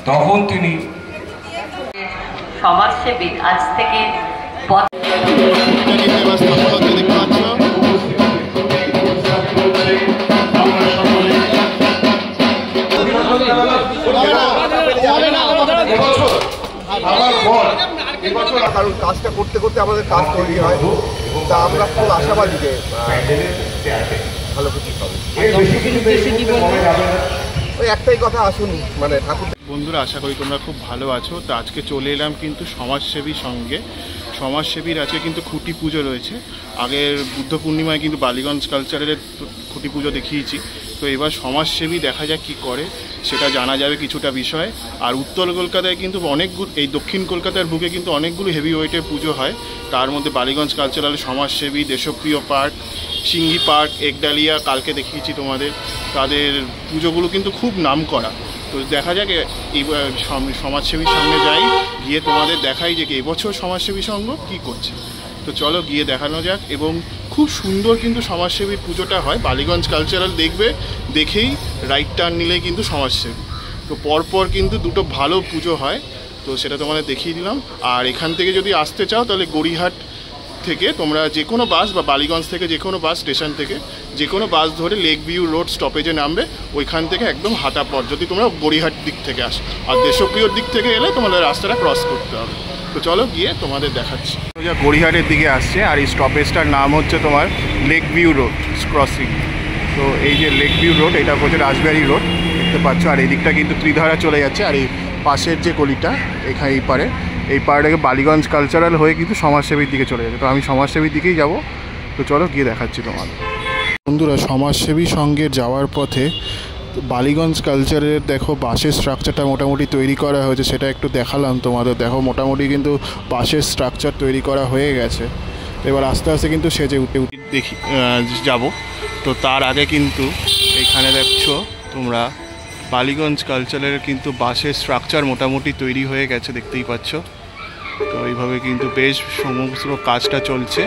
তখন তিনি সমাজসেবী আজ থেকে কারণ কাজটা করতে করতে আমাদের কাজ তৈরি হয়, তা আমরা খুব আশাবাদী যে ভালো কিছু হবে। ওই একটাই কথা, আসুন মানে ঠাকুর। বন্ধুরা, আশা করি তোমরা খুব ভালো আছো। তো আজকে চলে এলাম কিন্তু সমাজসেবীর সঙ্গে। সমাজসেবীর আজকে কিন্তু খুঁটি পুজো রয়েছে। আগের বুদ্ধ পূর্ণিমায় কিন্তু বালিগঞ্জ কালচারের খুঁটি পুজো দেখিয়েছি। তো এবার সমাজসেবী দেখা যাক কী করে, সেটা জানা যাবে কিছুটা বিষয়। আর উত্তর কলকাতায় কিন্তু অনেকগুলো, এই দক্ষিণ কলকাতার বুকে কিন্তু অনেকগুলো হেভি ওয়েটের পুজো হয়। তার মধ্যে বালিগঞ্জ কালচারাল, সমাজসেবী, দেশপ্রিয় পার্ক, সিঙ্গি পার্ক, একডালিয়া কালকে দেখিয়েছি তোমাদের। তাদের পুজোগুলো কিন্তু খুব নাম করা। তো দেখা যাক সমাজসেবীর সঙ্গে যাই, গিয়ে তোমাদের দেখাই যে এবছর সমাজসেবী সংঘ কী করছে। তো চলো গিয়ে দেখানো যাক। এবং খুব সুন্দর কিন্তু সমাজসেবীর পুজোটা হয়। বালিগঞ্জ কালচারাল দেখবে, দেখেই রাইট টার্ন নিলেই কিন্তু সমাজসেবী। তো পরপর কিন্তু দুটো ভালো পুজো হয়, তো সেটা তোমাদের দেখিয়ে দিলাম। আর এখান থেকে যদি আসতে চাও তাহলে গড়িয়াহাট থেকে তোমরা যে কোনো বাস, বা বালিগঞ্জ থেকে যে কোনো বাস স্টেশন থেকে যে কোনো বাস ধরে লেক ভিউ রোড স্টপেজে নামবে। ওইখান থেকে একদম হাঁটা পথ যদি তোমরা গড়িয়াহাট দিক থেকে আসো। আর দেশপ্রিয়র দিক থেকে এলে তোমাদের রাস্তাটা ক্রস করতে হবে। তো চলো গিয়ে তোমাদের দেখাচ্ছি। গড়িয়াহাটের দিকে আসছে, আর এই স্টপেজটার নাম হচ্ছে তোমার লেক ভিউ রোড ক্রসিং। তো এই যে লেক ভিউ রোড, এটা হচ্ছে রাজবাড়ি রোড, দেখতে পাচ্ছ। আর এই দিকটা কিন্তু ত্রিধারা চলে যাচ্ছে। আর এই পাশের যে গলিটা, এখানে এই পাড়টাকে বালিগঞ্জ কালচারাল হয়ে কিন্তু সমাজসেবীর দিকে চলে যাচ্ছে। তো আমি সমাজসেবীর দিকেই যাব। তো চলো গিয়ে দেখাচ্ছি তোমাদের। বন্ধুরা, সমাজসেবী সঙ্গে যাওয়ার পথে বালিগঞ্জ কালচারের দেখো বাসের স্ট্রাকচারটা মোটামুটি তৈরি করা হয়েছে, সেটা একটু দেখালাম তোমাদের। দেখো মোটামুটি কিন্তু বাসের স্ট্রাকচার তৈরি করা হয়ে গেছে। এবার আস্তে আস্তে কিন্তু সেজে উঠে দেখি যাব। তো তার আগে কিন্তু এইখানে দেখছো তোমরা বালিগঞ্জ কালচারের কিন্তু বাসের স্ট্রাকচার মোটামুটি তৈরি হয়ে গেছে, দেখতেই পাচ্ছ। তো এইভাবে কিন্তু বেশ সমস্ত কাজটা চলছে।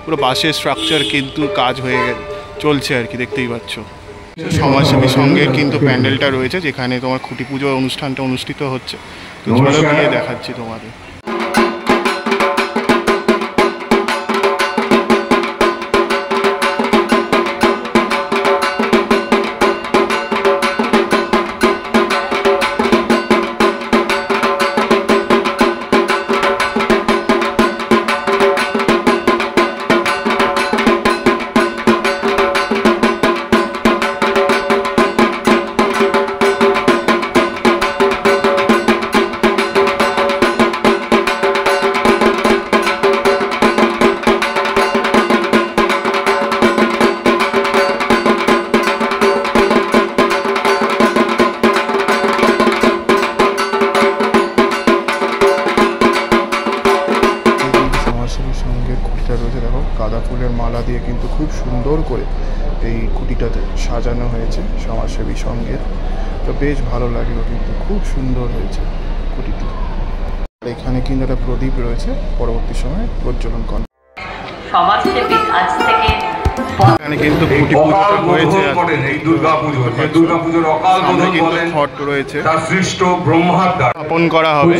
পুরো বাসের স্ট্রাকচার কিন্তু কাজ হয়ে চলছে আর কি, দেখতেই পাচ্ছ। সমাজসেবী সঙ্গে কিন্তু প্যান্ডেলটা রয়েছে, যেখানে তোমার খুঁটি পুজো অনুষ্ঠানটা অনুষ্ঠিত হচ্ছে। তো চলো গিয়ে দেখাচ্ছি তোমাদের। গাঁদা ফুলের মালা দিয়ে কিন্তু খুব সুন্দর করে এই খুঁটিটাতে সাজানো হয়েছে সমাজসেবী সঙ্গের। তো বেশ ভালো লাগলো, কিন্তু খুব সুন্দর হয়েছে খুঁটিটি। এখানে কিন্তু একটা প্রদীপ রয়েছে, পরবর্তী সময়ে প্রজ্বলন করা। সমাজসেবী আজ থেকে এখানে কিন্তু খুঁটি পুজোটা হয়েছে। এই দুর্গাপুজোর অকাল বোধন বলেন ঘট রয়েছে, তার সৃষ্ট ব্রহ্মার দ্বারা স্থাপন করা হবে।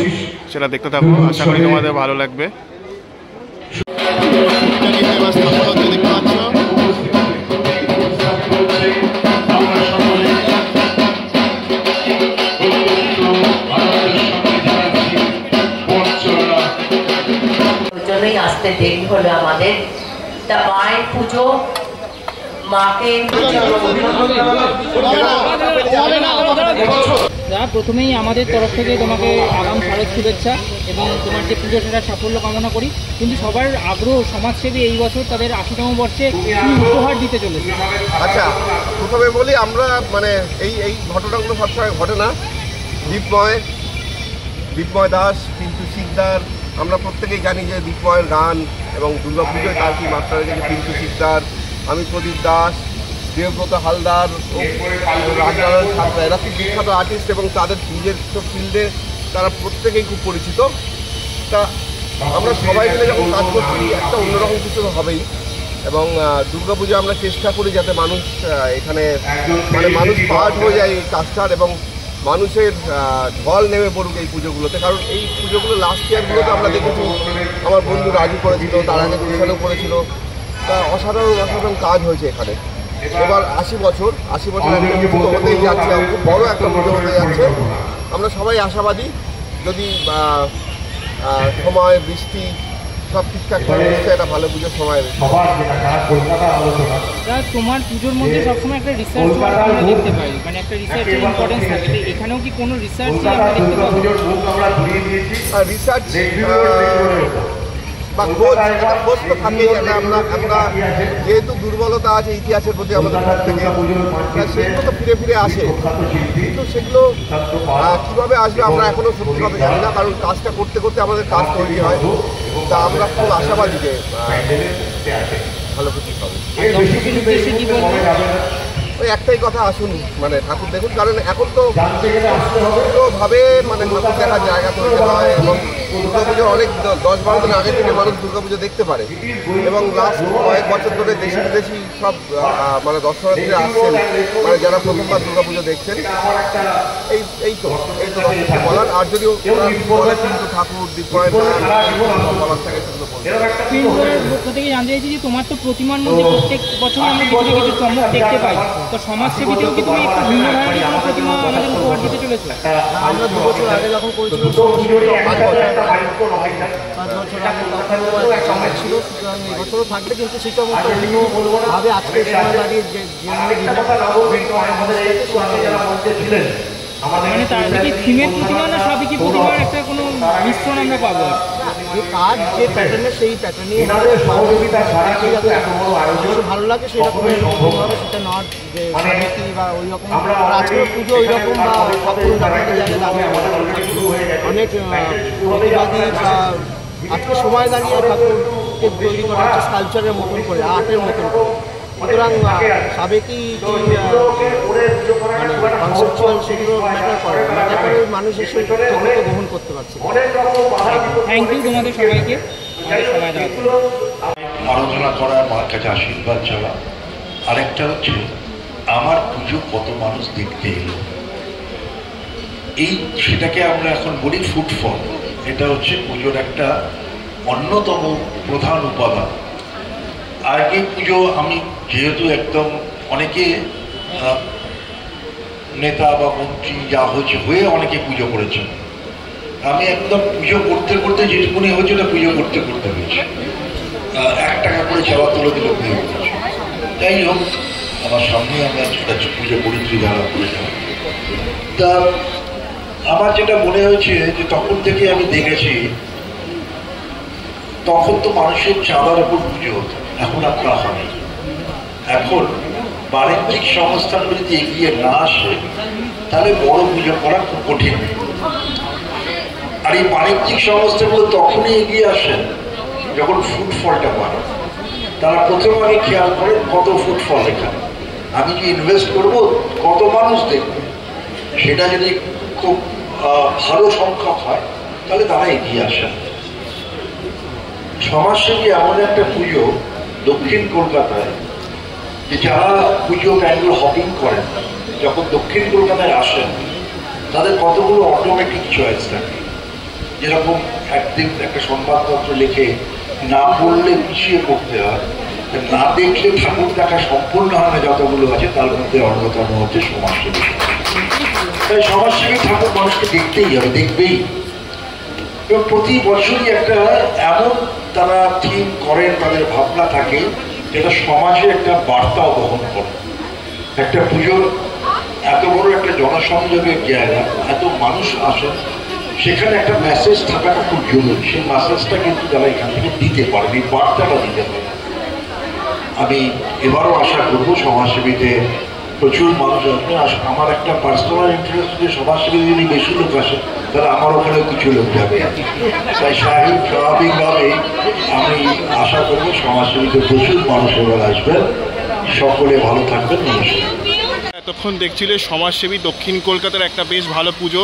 সেটা দেখতে থাকো, আশা করি তোমাদের ভালো লাগবে। আসতে দেরি হলো আমাদের। তা মায়ের পুজো, মাকে প্রথমেই আমাদের তরফ থেকে তোমাকে আগাম শারদ শুভেচ্ছা এবং তোমার যে পুজো সেটা সাফল্য কামনা করি। কিন্তু সবার আগ্রহ, সমাজসেবী এই বছর তাদের ৮০তম বর্ষে উপহার দিতে চলেছে। আচ্ছা, প্রথমে বলি, আমরা মানে এই ঘটনাগুলো সবসময় ঘটে না। দীপময় দাস, পিন্টু শিকদার, আমরা প্রত্যেকেই জানি যে দীপময়ের গান এবং দুর্গাপুজোয় তার কি মাত্রা রেখেছে পিন্টু শিকদার, আমি প্রদীপ দাস, দেবব্রত হালদার, রাজনারায়ণ সাঁতরা, এরা খুব বিখ্যাত আর্টিস্ট এবং তাদের নিজস্ব ফিল্ডে তারা প্রত্যেকেই খুব পরিচিত। তা আমরা সবাই মিলে যখন কাজ করছি, একটা অন্যরকম কিছু হবেই। এবং দুর্গাপুজো আমরা চেষ্টা করি যাতে মানুষ এখানে মানে মানুষ পার্ট হয়ে যায় এই কাজটার, এবং মানুষের ঢল নেমে পড়ুক এই পুজোগুলোতে। কারণ এই পুজোগুলো লাস্ট ইয়ারগুলোতে আমরা দেখেছি, আমার বন্ধু রাজু করেছিল, তার আগে কৃষাণও করেছিল, তা অসাধারণ অসাধারণ কাজ হয়েছে এখানে। এবার 80 বছর একটা পুজো হতেই যাচ্ছে, খুব বড় একটা পুজো হতে যাচ্ছে। আমরা সবাই আশাবাদী, যদি সময় বৃষ্টি সব ঠিকঠাক করে একটা ভালো পুজোর সময়। তোমার পুজোর মধ্যে সবসময় একটা রিসার্চ ওয়ার্ক আমরা দেখতে পাই, মানে একটা রিসার্চের ইম্পর্টেন্স থাকে, এখানেও কি কোনো রিসার্চ আমরা দেখতে পাবো? রিসার্চ বা খোঁজ তো থাকেই। আমরা যেহেতু দুর্বলতা আছে ইতিহাসের প্রতি আমাদের থেকে, সেগুলো তো ফিরে ফিরে আসে, কিন্তু সেগুলো কীভাবে আসবে আমরা এখনও সত্যি কথা জানি না। কারণ কাজটা করতে করতে আমাদের কাজ তৈরি হয়, তা আমরা খুব আশাবাদী যে ভালো কিছু হবে। ওই একটাই কথা, আসুন মানে ঠাকুর দেখুন। কারণ এখন তো ভাবে মানে ঠাকুর দেখার জায়গা তৈরি হয়, এবং দুর্গাপুজোর অনেক 10-12 দিন আগে থেকে মানুষ দুর্গাপুজো দেখতে পারে। এবং লাস্ট কয়েক বছর ধরে দেশি বিদেশি সব মানে দর্শনার্থীরা আসছেন, মানে যারা প্রথমবার দুর্গাপুজো দেখছেন। এই তো বলার। আর যদিও বলে কিন্তু ঠাকুর দীপায়ন বলার থাকে সেগুলো পক্ষ থেকে জানতে চাইছি যে তোমার তো প্রতিমার মধ্যে প্রত্যেক বছর আমরা কিছু না কিছু চমক দেখতে পাই, তো সমাজসেবীতেও কি তুমি একটু ভিন্ন ধরনের কোনো প্রতিমা আমাদের উপহার দিতে চলেছো? আমরা 2 বছর আগে যখন করেছিলাম 5 বছর আগে চমক ছিল, সুতরাং এই বছরও থাকবে, কিন্তু সেই চমকটা ভাবে আজকে সময় দাঁড়িয়ে মানে তার কি থিমের প্রতিমা না সাবেকি প্রতিমার একটা কোনো মিশ্রণ আমরা পাবো? যে কাজ যে প্যাটার্নের সেই প্যাটার্নে ভালো লাগে সেরকম হবে, সেটা নট যে সাবেকি বা ওই রকম। আজকের পুজো ওই রকম বা অনেক প্রতিবাদী বা আজকে সময় দাঁড়িয়ে ঠাকুরকে তৈরি করা হচ্ছে স্কালচারের মতন করে, আর্টের মতন করে। সুতরাং সাবেকি মানে কনসেপচুয়াল সেগুলো ম্যাটার করে মানুষের সেগুলো গ্রহণ করতে পারছে। থ্যাংক ইউ তোমাদের সবাইকে সময় দেওয়ার জন্য। আরাধনা করা, মার কাছে আশীর্বাদ চাওয়া। আরেকটা হচ্ছে আমার পুজো কত মানুষ দেখতে এলো, সেটাকে আমরা এখন বলি ফুটফল। এটা হচ্ছে পুজোর একটা অন্যতম প্রধান উপাদান। আগে পুজো আমি যেহেতু একদম অনেকে নেতা বা মন্ত্রী যা হয়ে অনেকে পুজো করেছেন, আমি একদম পুজো করতে করতে যেটুকুনি হয়েছে ওটা পুজো করতে করতে হয়েছে। 1 টাকা করে চালা তুলে দিলে পুজো করেছে। যাই হোক, আমার সামনে আমরা পুজো করেছি যারা করেছেন। তা আমার যেটা মনে হয়েছে যে তখন থেকে আমি দেখেছি, তখন তো মানুষের চাঁদার উপর পুজো হতো, এখন আপনার হয়। এখন বাণিজ্যিক সংস্থাগুলো যদি এগিয়ে না আসে তাহলে বড় পুজো করা খুব কঠিন। আর এই বাণিজ্যিক সংস্থাগুলো তখনই এগিয়ে আসে যখন ফুটফলটা পায়। তারা প্রথম আগে খেয়াল করে কত ফুটফল এখানে, আমি কি ইনভেস্ট করব, কত মানুষ দেখবে। সেটা যদি খুব ভালো সংখ্যক হয় তাহলে তারা এগিয়ে আসে। সমাজসেবী এমন একটা পুজো দক্ষিণ কলকাতায়, যে যারা পুজো প্যান্ডেল হপিং করেন, যখন দক্ষিণ কলকাতায় আসেন তাদের কতগুলো অটোমেটিক চয়েস থাকে। যেরকম একদিন একটা সংবাদপত্র লিখে না পড়লে পিছিয়ে পড়তে হয়, না দেখলে ঠাকুর দেখা সম্পূর্ণ হয় না, যতগুলো আছে তার মধ্যে অন্যতম হচ্ছে সমাজসেবী। তাই সমাজসেবী ঠাকুর মানুষকে দেখতেই হবে, দেখবেই। এবং প্রতি বছরই একটা এমন তারা থিম করেন, তাদের ভাবনা থাকে যেটা সমাজে একটা বার্তাও বহন করে। একটা পুজোর এত বড় একটা জনসংযোগের জায়গা, এত মানুষ আসেন, সেখানে একটা মেসেজ থাকাটা খুব জরুরি। সেই মেসেজটা কিন্তু তারা এখান থেকে দিতে পারবে, এই বার্তাটা দিতে পারবে। আমি এবারও আশা করব সমাজসেবীতে প্রচুর মানুষ আসবে। আমার একটা পার্সোনাল ইন্টারেস্ট যে সমাজসেবী যদি বেশি লোক আসে তাহলে আমার ওখানেও কিছু লোক যাবে। তাই স্বাভাবিকভাবে আমি আশা করব সমাজসেবীতে প্রচুর মানুষ এবার আসবেন। সকলে ভালো থাকবেন, নমস্কার। এতক্ষণ দেখছিলে সমাজসেবী দক্ষিণ কলকাতার একটা বেশ ভালো পুজো।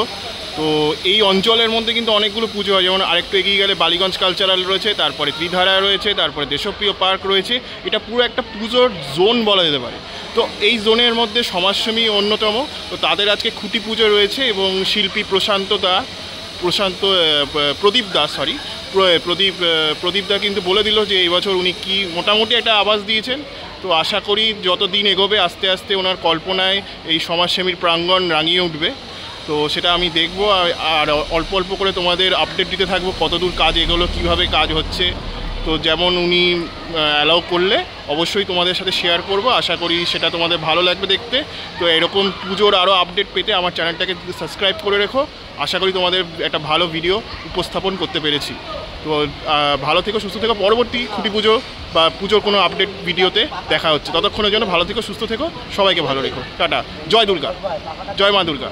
তো এই অঞ্চলের মধ্যে কিন্তু অনেকগুলো পুজো হয়, যেমন আরেকটু এগিয়ে গেলে বালিগঞ্জ কালচারাল রয়েছে, তারপরে ত্রিধারা রয়েছে, তারপরে দেশপ্রিয় পার্ক রয়েছে। এটা পুরো একটা পুজোর জোন বলা যেতে পারে। তো এই জোনের মধ্যে সমাজসেবী অন্যতম। তো তাদের আজকে খুঁটি পুজো রয়েছে এবং শিল্পী প্রদীপ দা কিন্তু বলে দিল যে এই বছর উনি কি মোটামুটি একটা আভাস দিয়েছেন। তো আশা করি যত দিন এগোবে আস্তে আস্তে ওনার কল্পনায় এই সমাজসেবীর প্রাঙ্গণ রাঙিয়ে উঠবে। তো সেটা আমি দেখব, আর অল্প অল্প করে তোমাদের আপডেট দিতে থাকবো কতদূর কাজ এগোলো, কীভাবে কাজ হচ্ছে। তো যেমন উনি অ্যালাউ করলে অবশ্যই তোমাদের সাথে শেয়ার করব। আশা করি সেটা তোমাদের ভালো লাগবে দেখতে। তো এরকম পুজোর আরও আপডেট পেতে আমার চ্যানেলটাকে সাবস্ক্রাইব করে রেখো। আশা করি তোমাদের একটা ভালো ভিডিও উপস্থাপন করতে পেরেছি। তো ভালো থেকো, সুস্থ থেকো। পরবর্তী খুঁটি পুজো বা পুজোর কোনো আপডেট ভিডিওতে দেখা হচ্ছে। ততক্ষণের জন্য ভালো থেকো, সুস্থ থেকো, সবাইকে ভালো রেখো। টাটা। জয় দুর্গা, জয় মা দুর্গা।